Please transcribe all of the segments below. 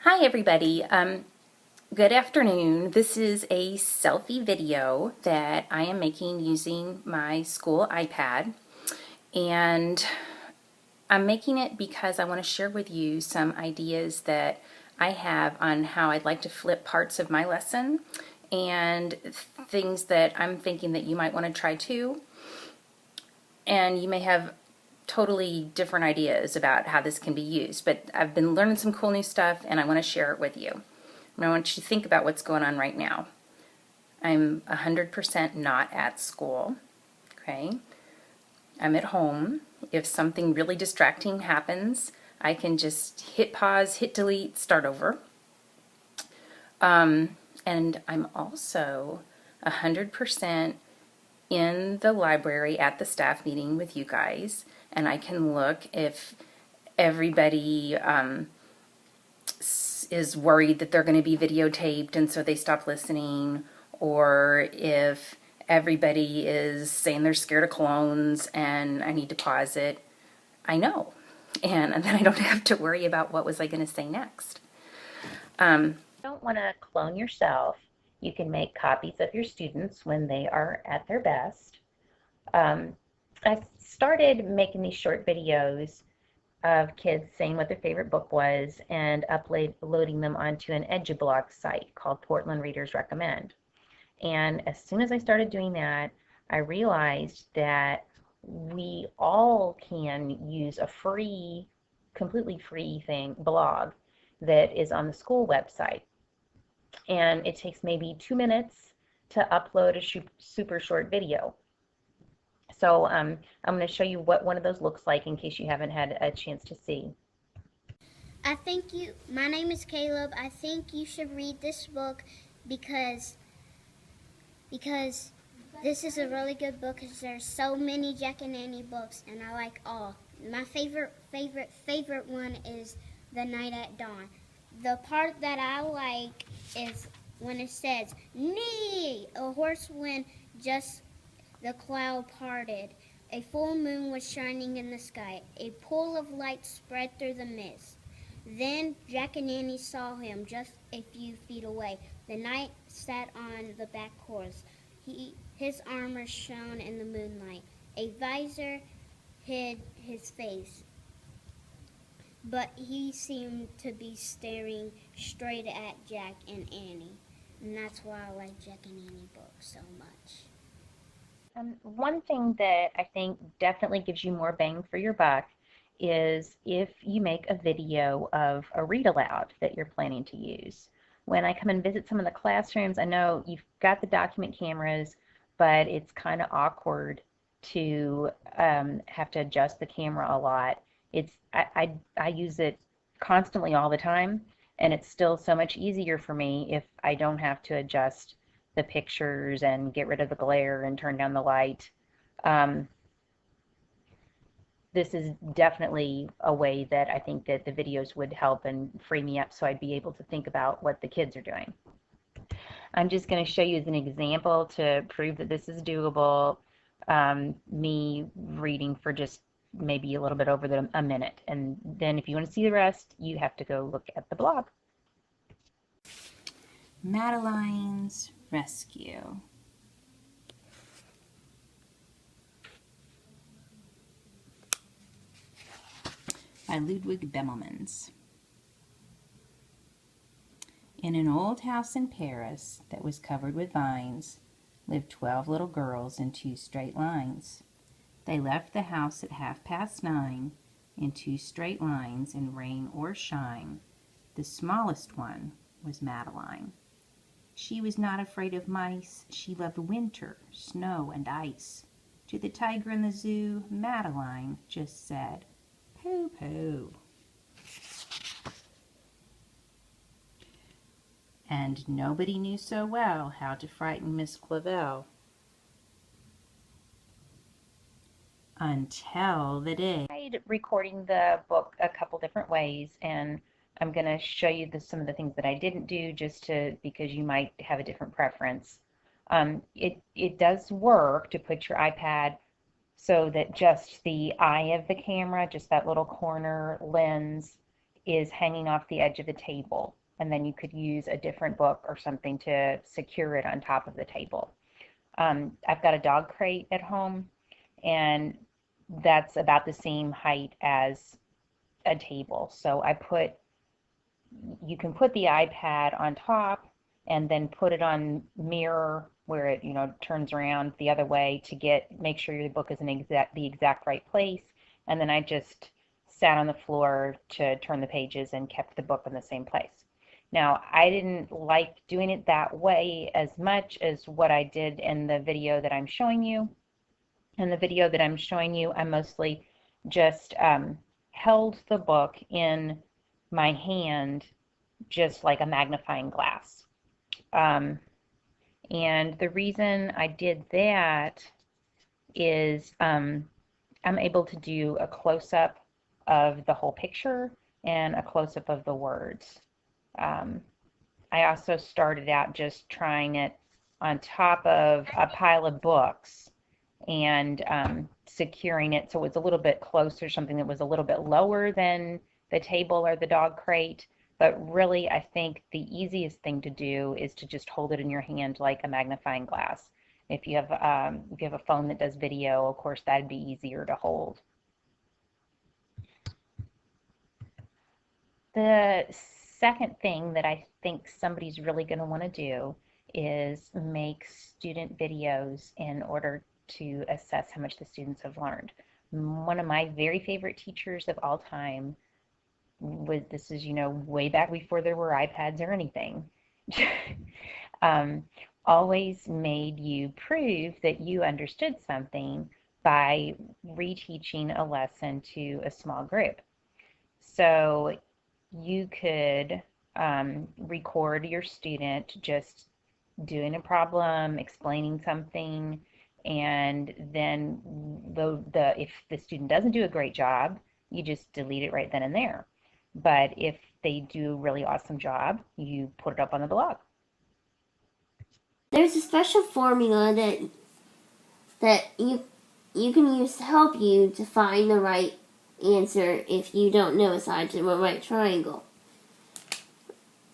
Hi everybody. Good afternoon. This is a selfie video that I am making using my school iPad, and I'm making it because I want to share with you some ideas that I have on how I'd like to flip parts of my lesson and things that I'm thinking that you might want to try too. And you may have totally different ideas about how this can be used, but I've been learning some cool new stuff and I want to share it with you. And I want you to think about what's going on right now. I'm 100% not at school, okay? I'm at home. If something really distracting happens, I can just hit pause, hit delete, start over. And I'm also 100% in the library at the staff meeting with you guys, and I can look if everybody is worried that they're going to be videotaped and so they stop listening, or if everybody is saying they're scared of clones and I need to pause it. I know, and then I don't have to worry about what was I going to say next. Don't want to clone yourself, you can make copies of your students when they are at their best. I started making these short videos of kids saying what their favorite book was and uploading them onto an EduBlog site called Portland Readers Recommend. And as soon as I started doing that, I realized that we all can use a free, completely free blog that is on the school website. And it takes maybe 2 minutes to upload a super short video. So I'm going to show you what one of those looks like in case you haven't had a chance to see. My name is Caleb. I think you should read this book because this is a really good book because there's so many Jack and Annie books and I like all. My favorite one is The Night at Dawn. The part that I like is when it says, "Nee!" A horse when just the cloud parted. A full moon was shining in the sky. A pool of light spread through the mist. Then Jack and Annie saw him just a few feet away. The knight sat on the back horse. His armor shone in the moonlight. A visor hid his face, but he seemed to be staring straight at Jack and Annie. And that's why I like Jack and Annie books so much. One thing that I think definitely gives you more bang for your buck is if you make a video of a read aloud that you're planning to use. When I come and visit some of the classrooms, I know you've got the document cameras, but it's kind of awkward to have to adjust the camera a lot. I use it constantly all the time, and it's still so much easier for me if I don't have to adjust the pictures and get rid of the glare and turn down the light. Um, this is definitely a way that I think that the videos would help and free me up so I'd be able to think about what the kids are doing. I'm just going to show you as an example to prove that this is doable, me reading for just maybe a little bit over a minute. And then if you want to see the rest, you have to go look at the blog. Madeline's Rescue. By Ludwig Bemelmans. In an old house in Paris that was covered with vines lived 12 little girls in 2 straight lines. They left the house at 9:30 in 2 straight lines in rain or shine. The smallest one was Madeline. She was not afraid of mice. She loved winter, snow, and ice. To the tiger in the zoo, Madeline just said, "Pooh, pooh." And nobody knew so well how to frighten Miss Clavel until the day. I tried recording the book a couple different ways, and I'm going to show you some of the things that I didn't do because you might have a different preference. It does work to put your iPad so that just the eye of the camera, just that little corner lens, is hanging off the edge of the table, and then you could use a different book or something to secure it on top of the table. I've got a dog crate at home, and that's about the same height as a table. So you can put the iPad on top and then put it on mirror where it, turns around the other way to make sure your book is in the exact right place. And then I just sat on the floor to turn the pages and kept the book in the same place. Now, I didn't like doing it that way as much as what I did in the video that I'm showing you. In the video that I'm showing you, I mostly just held the book in my hand just like a magnifying glass. And the reason I did that is I'm able to do a close-up of the whole picture and a close-up of the words. I also started out just trying it on top of a pile of books and securing it so it was a little bit closer, something that was a little bit lower than the table or the dog crate. But really, I think the easiest thing to do is to just hold it in your hand like a magnifying glass. If you have a phone that does video, of course, that'd be easier to hold. The second thing that I think somebody's really going to want to do is make student videos in order to assess how much the students have learned. One of my very favorite teachers of all time this is, way back before there were iPads or anything, always made you prove that you understood something by reteaching a lesson to a small group. So you could record your student just doing a problem, explaining something, and then if the student doesn't do a great job, you just delete it right then and there. But if they do a really awesome job, you put it up on the blog. There's a special formula that you can use to help you to find the right answer if you don't know a side to a right triangle.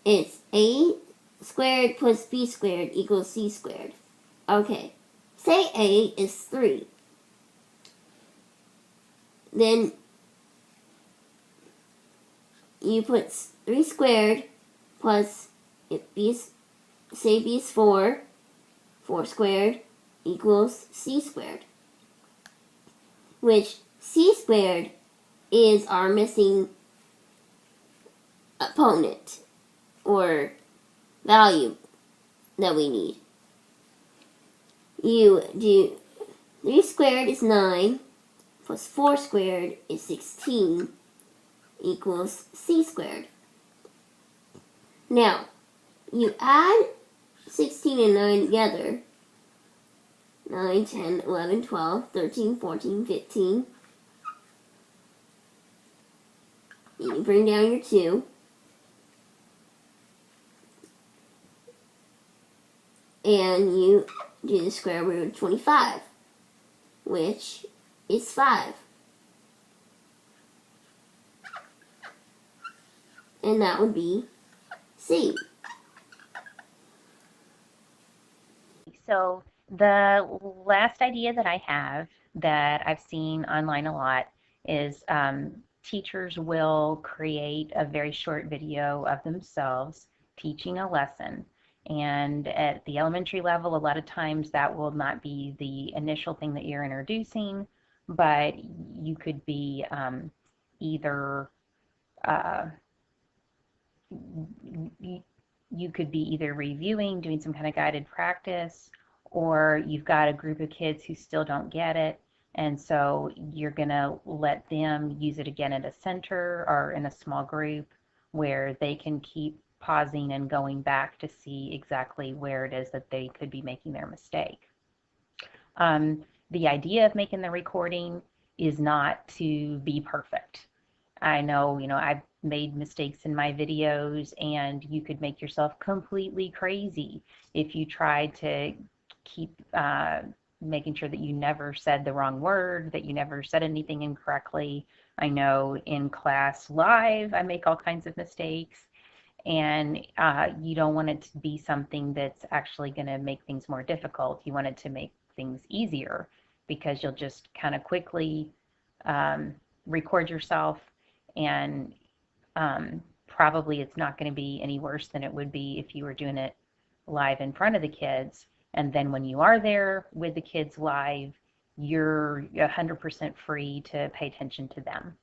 It's a squared plus b squared equals c squared. Okay, say a is 3. Then you put 3 squared plus, say b is 4, 4 squared equals c squared, which c squared is our missing opponent or value that we need. You do 3 squared is 9 plus 4 squared is 16 equals c squared. Now, you add 16 and 9 together. 9, 10, 11, 12, 13, 14, 15. You bring down your 2. And you do the square root of 25, which is 5. And that would be C. So the last idea that I have that I've seen online a lot is teachers will create a very short video of themselves teaching a lesson. And at the elementary level, a lot of times that will not be the initial thing that you're introducing, but you could be either reviewing, doing some kind of guided practice, or you've got a group of kids who still don't get it, and so you're going to let them use it again at a center or in a small group where they can keep pausing and going back to see exactly where it is that they could be making their mistake. The idea of making the recording is not to be perfect. I know, I've made mistakes in my videos, and you could make yourself completely crazy if you tried to keep making sure that you never said the wrong word, that you never said anything incorrectly. I know in class live, I make all kinds of mistakes, and you don't want it to be something that's actually going to make things more difficult. You want it to make things easier because you'll just kind of quickly record yourself, and probably it's not going to be any worse than it would be if you were doing it live in front of the kids. And then when you are there with the kids live, you're 100% free to pay attention to them.